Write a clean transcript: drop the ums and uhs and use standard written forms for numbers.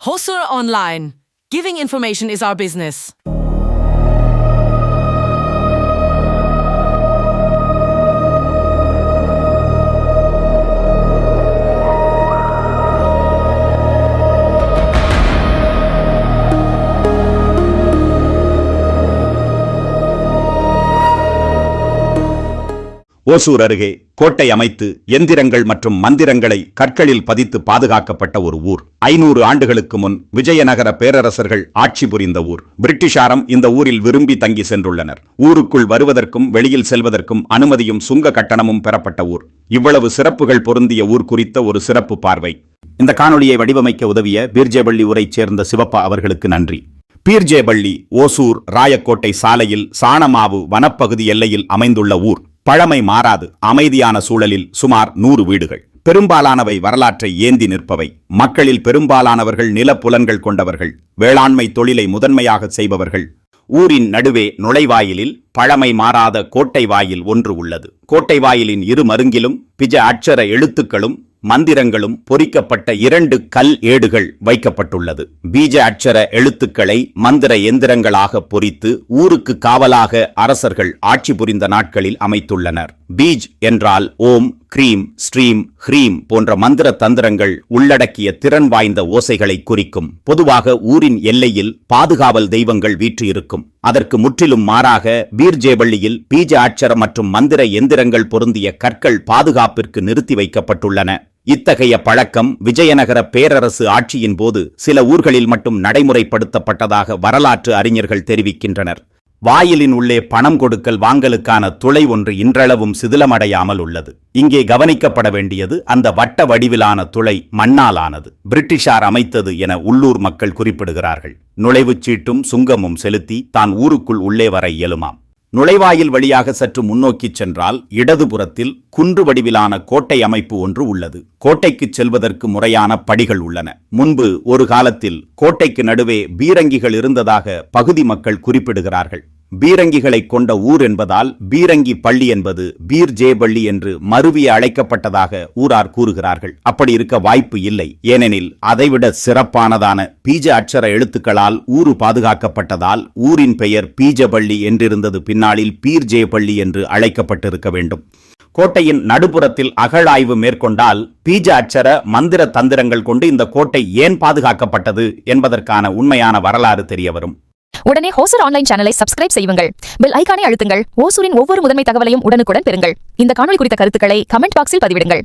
Hosur Online. Giving information is our business. Hosur அருகே கோட்டை அமைத்து எந்திரங்கள் மற்றும் மந்திரங்களை கற்களில் பதித்து பாதுகாக்கப்பட்ட ஒரு ஊர். 500 ஆண்டுகளுக்கு முன் விஜயநகர பேரரசர்கள் ஆட்சி புரிந்த ஊர். பிரிட்டிஷாரம் இந்த ஊரில் விரும்பி தங்கி சென்றுள்ளனர். ஊருக்குள் வருவதற்கும் வெளியில் செல்வதற்கும் அனுமதியும் சுங்க கட்டணமும் பெறப்பட்ட ஊர். இவ்வளவு சிறப்புகள் பொருந்திய ஊர் குறித்த ஒரு சிறப்பு பார்வை. இந்த காணொளியை வடிவமைக்க உதவிய பீர்ஜேபள்ளி ஊரைச் சேர்ந்த சிவப்பா அவர்களுக்கு நன்றி. பீர்ஜேபள்ளி ஓசூர் ராயக்கோட்டை சாலையில் சாணமாவு வனப்பகுதி எல்லையில் அமைந்துள்ள ஊர். பழமை மாறாது அமைதியான சூழலில் சுமார் 100 வீடுகள். பெரும்பாலானவை வரலாற்றை ஏந்தி நிற்பவை. மக்களில் பெரும்பாலானவர்கள் நிலப்புலன்கள் கொண்டவர்கள், வேளாண்மை தொழிலை முதன்மையாக செய்பவர்கள். ஊரின் நடுவே நுழைவாயிலில் பழமை மாறாத கோட்டை வாயில் ஒன்று உள்ளது. கோட்டை வாயிலின் இரு மருங்கிலும் பிஜ அட்சர எழுத்துக்களும் மந்திரங்களும் பொறிக்கப்பட்ட 2 கல் ஏடுகள் வைக்கப்பட்டுள்ளது. பீஜ அட்சர எழுத்துக்களை மந்திர எந்திரங்களாக பொறித்து ஊருக்கு காவலாக அரசர்கள் ஆட்சி புரிந்த நாட்களில் அமைத்துள்ளனர். பீஜ் என்றால் ஓம், கிரீம், ஸ்ரீம், ஹ்ரீம் போன்ற மந்திர தந்திரங்கள் உள்ளடக்கிய திறன் வாய்ந்த ஓசைகளை குறிக்கும். பொதுவாக ஊரின் எல்லையில் பாதுகாவல் தெய்வங்கள் வீற்றிருக்கும். அதற்கு முற்றிலும் மாறாக பீர்ஜேபள்ளியில் பீஜ அட்சர மற்றும் மந்திர எந்திரங்கள் பொருந்திய கற்கள் பாதுகாப்பிற்கு நிறுத்தி வைக்கப்பட்டுள்ளன. இத்தகைய பழக்கம் விஜயநகர பேரரசு ஆட்சியின் போது சில ஊர்களில் மட்டும் நடைமுறைப்படுத்தப்பட்டதாக வரலாற்று அறிஞர்கள் தெரிவிக்கின்றனர். வாயிலின் உள்ளே பணம் கொடுக்கல் வாங்கலுக்கான துளை ஒன்று இன்றளவும் சிதிலமடையாமல் உள்ளது. இங்கே கவனிக்கப்பட வேண்டியது அந்த வட்ட வடிவிலான துளை மண்ணாலானது. பிரிட்டிஷார் அமைத்தது என உள்ளூர் மக்கள் குறிப்பிடுகிறார்கள். நுழைவுச் சீட்டும் சுங்கமும் செலுத்தி தான் ஊருக்குள் உள்ளே வர இயலுமாம். நுழைவாயில் வழியாக சற்று முன்னோக்கிச் சென்றால் இடதுபுறத்தில் குன்று வடிவிலான கோட்டை அமைப்பு ஒன்று உள்ளது. கோட்டைக்கு செல்வதற்கு முறையான படிகள் உள்ளன. முன்பு ஒரு காலத்தில் கோட்டைக்கு நடுவே பீரங்கிகள் இருந்ததாக பகுதி மக்கள் குறிப்பிடுகிறார்கள். பீரங்கிகளை கொண்ட ஊர் என்பதால் பீரங்கி பள்ளி என்பது பீர்ஜேபள்ளி என்று மருவிய அழைக்கப்பட்டதாக ஊரார் கூறுகிறார்கள். அப்படி இருக்க வாய்ப்பு இல்லை. ஏனெனில் அதைவிட சிறப்பானதான பீஜ அட்சர எழுத்துக்களால் ஊரு பாதுகாக்கப்பட்டதால் ஊரின் பெயர் பீஜபள்ளி என்றிருந்தது பின்னாளில் பீர்ஜேபள்ளி என்று அழைக்கப்பட்டிருக்க வேண்டும். கோட்டையின் நடுப்புறத்தில் அகழாய்வு மேற்கொண்டால் பீஜ அட்சர மந்திர தந்திரங்கள் கொண்டு இந்த கோட்டை ஏன் பாதுகாக்கப்பட்டது என்பதற்கான உண்மையான வரலாறு தெரியவரும். உடனே ஹோசூர் ஆன்லைன் சேனலை சப்ஸ்கிரைப் செய்யுங்கள். பெல் ஐகானை அழுத்துங்கள். ஓசூரின் ஒவ்வொரு முதன்மை தகவலையும் உடனுக்குடன் பெறுங்கள். இந்த காணொளி குறித்த கருத்துக்களை கமெண்ட் பாக்ஸில் பதிவிடுங்கள்.